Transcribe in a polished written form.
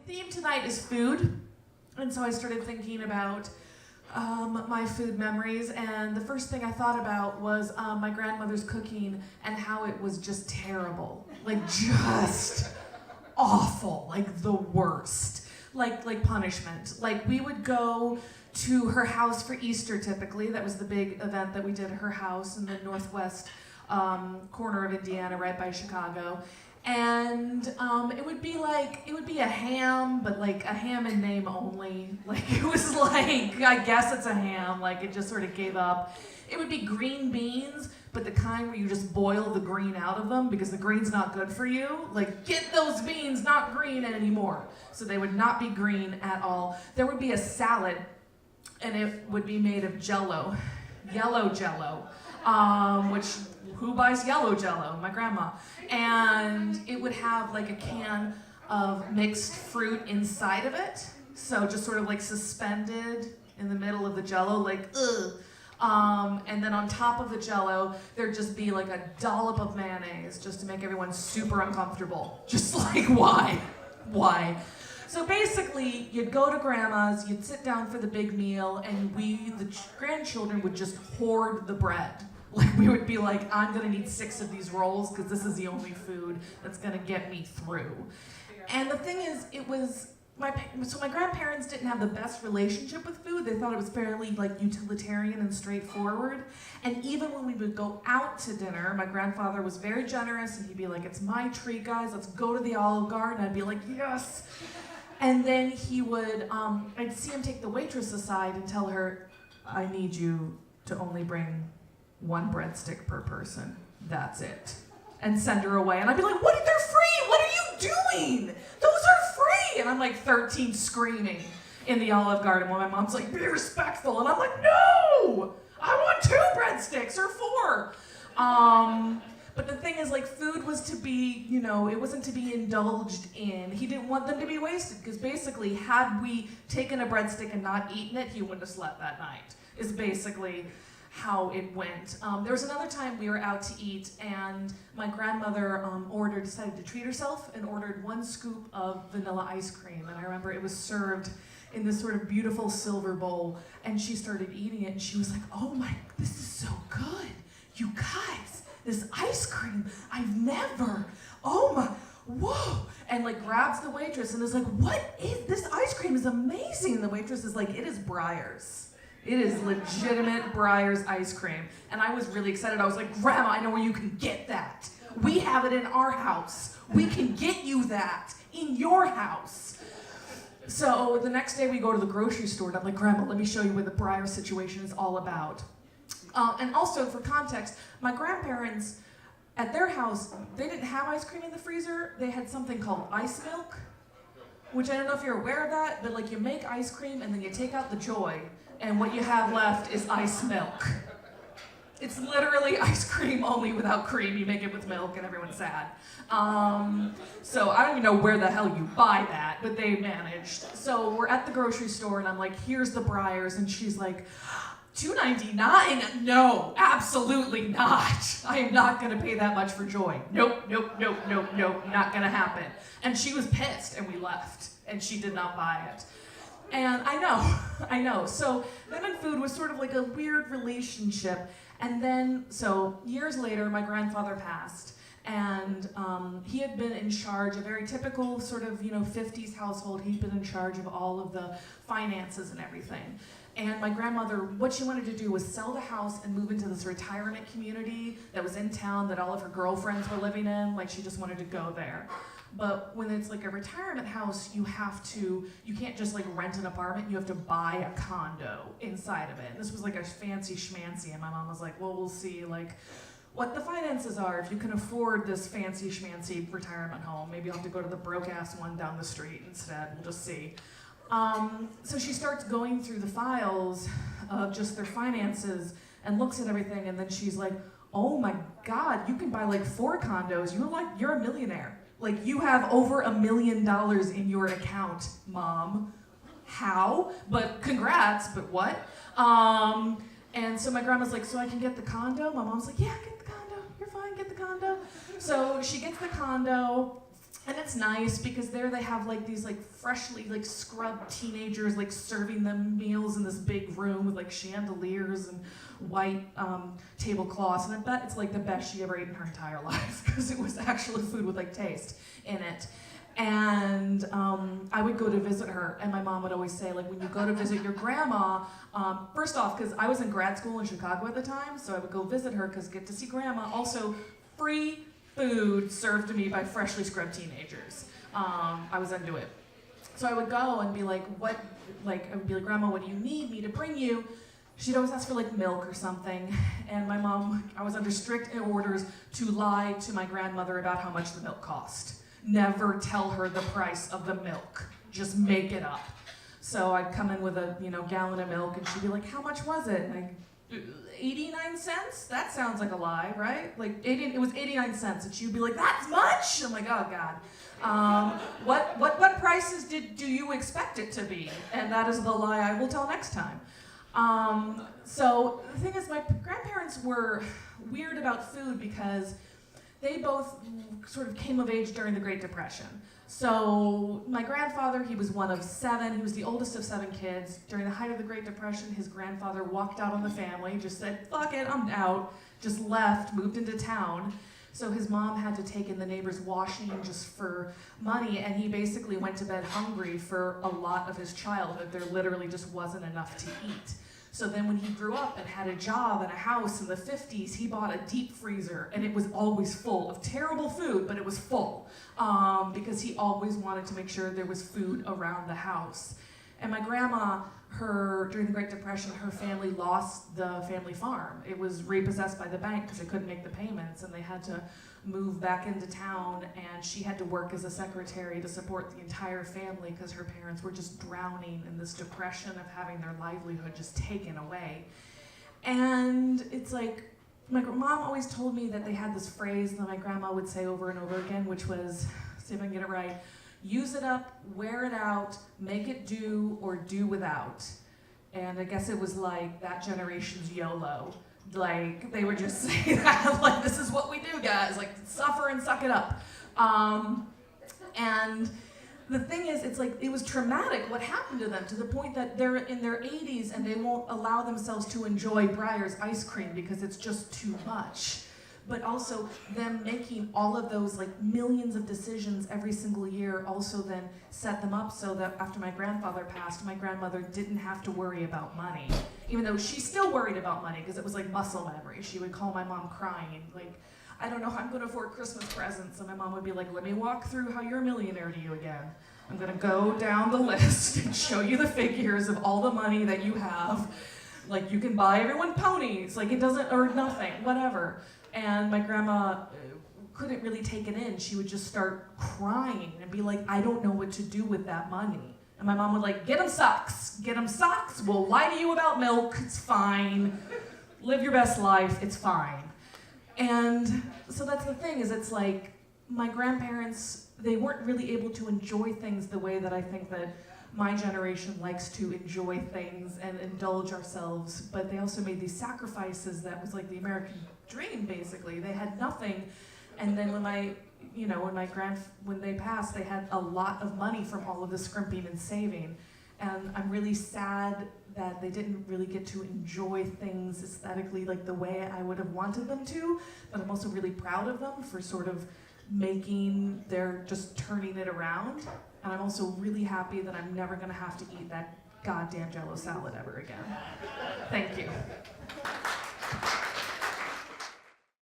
theme tonight is food, and so I started thinking about my food memories, and the first thing I thought about was my grandmother's cooking and how it was just terrible, like just awful, like the worst, like punishment. Like we would go to her house for Easter typically. That was the big event that we did at her house in the northwest corner of Indiana, right by Chicago. And it would be a ham, but like a ham in name only. Like it was like, I guess it's a ham, like it just sort of gave up. It would be green beans, but the kind where you just boil the green out of them because the green's not good for you. Like, get those beans not green anymore. So they would not be green at all. There would be a salad, and it would be made of Jell-O, yellow Jell-O, which, who buys yellow Jell-O? My grandma. And it would have like a can of mixed fruit inside of it. So just sort of like suspended in the middle of the Jell-O, like, ugh. And then on top of the Jell-O, there'd just be like a dollop of mayonnaise just to make everyone super uncomfortable. Just like, why? Why? So basically, you'd go to grandma's, you'd sit down for the big meal, and we, the grandchildren, would just hoard the bread. Like we would be like, I'm gonna need 6 of these rolls because this is the only food that's gonna get me through. And the thing is, it was, my grandparents didn't have the best relationship with food. They thought it was fairly like utilitarian and straightforward. And even when we would go out to dinner, my grandfather was very generous and he'd be like, it's my treat, guys, let's go to the Olive Garden. I'd be like, yes. And then he would, I'd see him take the waitress aside and tell her, I need you to only bring 1 breadstick per person. That's it. And send her away. And I'd be like, what? They're free! What are you doing? Those are free! And I'm like 13 screaming in the Olive Garden while my mom's like, be respectful. And I'm like, no! I want 2 breadsticks or 4. But the thing is, like, food was to be, you know, it wasn't to be indulged in. He didn't want them to be wasted, because basically, had we taken a breadstick and not eaten it, he wouldn't have slept that night, is basically how it went. There was another time we were out to eat, and my grandmother decided to treat herself and ordered 1 scoop of vanilla ice cream. And I remember it was served in this sort of beautiful silver bowl, and she started eating it, and she was like, oh my, this is so good. You guys, this ice cream, I've never, oh my, whoa. And like grabs the waitress and is like, what is, this ice cream is amazing. And the waitress is like, it is Breyer's. It is legitimate Breyer's ice cream. And I was really excited. I was like, Grandma, I know where you can get that. We have it in our house. We can get you that in your house. So the next day we go to the grocery store and I'm like, Grandma, let me show you what the Breyer situation is all about. And also for context, my grandparents, at their house, they didn't have ice cream in the freezer. They had something called ice milk, which I don't know if you're aware of that, but like you make ice cream and then you take out the joy, and what you have left is ice milk. It's literally ice cream only without cream. You make it with milk and everyone's sad. So I don't even know where the hell you buy that, but they managed. So we're at the grocery store and I'm like, here's the Breyers, and she's like, $2.99? No, absolutely not. I am not gonna pay that much for joy. Nope, nope, nope, nope, nope, not gonna happen. And she was pissed and we left and she did not buy it. And I know. So them and food was sort of like a weird relationship. And then, so years later, my grandfather passed. And he had been in charge, a very typical sort of, 50s household. He'd been in charge of all of the finances and everything. And my grandmother, what she wanted to do was sell the house and move into this retirement community that was in town that all of her girlfriends were living in. Like, she just wanted to go there. But when it's like a retirement house, you can't just like rent an apartment, you have to buy a condo inside of it. And this was like a fancy schmancy, and my mom was like, well, we'll see like what the finances are. If you can afford this fancy schmancy retirement home, maybe you'll have to go to the broke ass one down the street instead, we'll just see. So she starts going through the files of just their finances and looks at everything, and then she's like, oh my God, you can buy like 4 condos, you're a millionaire. Like, you have over $1 million in your account, Mom. How? But congrats, but what? And so my grandma's like, so I can get the condo? My mom's like, yeah, get the condo. You're fine, get the condo. So she gets the condo, And it's nice because there they have like these like freshly like scrubbed teenagers like serving them meals in this big room with like chandeliers and white tablecloths. And I bet it's like the best she ever ate in her entire life because it was actually food with like taste in it. And I would go to visit her, and my mom would always say, like, when you go to visit your grandma, first off, because I was in grad school in Chicago at the time, so I would go visit her because get to see grandma. Also, free food served to me by freshly scrubbed teenagers. I was into it. So I would go and be like, I would be like, Grandma, what do you need me to bring you? She'd always ask for like milk or something. And my mom, I was under strict orders to lie to my grandmother about how much the milk cost. Never tell her the price of the milk. Just make it up. So I'd come in with a gallon of milk, and she'd be like, how much was it? And I 89 cents? That sounds like a lie, right? Like it was 89 cents, and she'd be like, that's much? I'm like, oh God. What prices do you expect it to be? And that is the lie I will tell next time. So the thing is, my grandparents were weird about food because they both sort of came of age during the Great Depression. So my grandfather, he was one of 7. He was the oldest of 7 kids. During the height of the Great Depression, his grandfather walked out on the family, just said, fuck it, I'm out, just left, moved into town. So his mom had to take in the neighbor's washing just for money, and he basically went to bed hungry for a lot of his childhood. There literally just wasn't enough to eat. So then when he grew up and had a job and a house in the 50s, he bought a deep freezer, and it was always full of terrible food, but it was full because he always wanted to make sure there was food around the house. And my grandma, during the Great Depression, her family lost the family farm. It was repossessed by the bank because they couldn't make the payments, and they had to move back into town, and she had to work as a secretary to support the entire family because her parents were just drowning in this depression of having their livelihood just taken away. And it's like, my mom always told me that they had this phrase that my grandma would say over and over again, which was, see if I can get it right, use it up, wear it out, make it do, or do without. And I guess it was like that generation's YOLO. Like, they would just say that, like, this is what we do, guys, like, suffer and suck it up. And the thing is, it's like, it was traumatic what happened to them, to the point that they're in their 80s and they won't allow themselves to enjoy Breyer's ice cream because it's just too much. But also them making all of those like millions of decisions every single year also then set them up so that after my grandfather passed, my grandmother didn't have to worry about money. Even though she still worried about money because it was like muscle memory. She would call my mom crying, like, I don't know how I'm gonna afford Christmas presents. And my mom would be like, let me walk through how you're a millionaire to you again. I'm gonna go down the list and show you the figures of all the money that you have. Like, you can buy everyone ponies, like it doesn't, or nothing, whatever. And my grandma couldn't really take it in. She would just start crying and be like, I don't know what to do with that money. And my mom would like, get them socks, we'll lie to you about milk, it's fine. Live your best life, it's fine. And so that's the thing, is it's like, my grandparents, they weren't really able to enjoy things the way that I think that my generation likes to enjoy things and indulge ourselves, but they also made these sacrifices that was like the American dream, basically. They had nothing, and then when they passed, they had a lot of money from all of the scrimping and saving, and I'm really sad that they didn't really get to enjoy things aesthetically like the way I would have wanted them to, but I'm also really proud of them for sort of just turning it around. And I'm also really happy that I'm never gonna have to eat that goddamn Jell-O salad ever again. Thank you.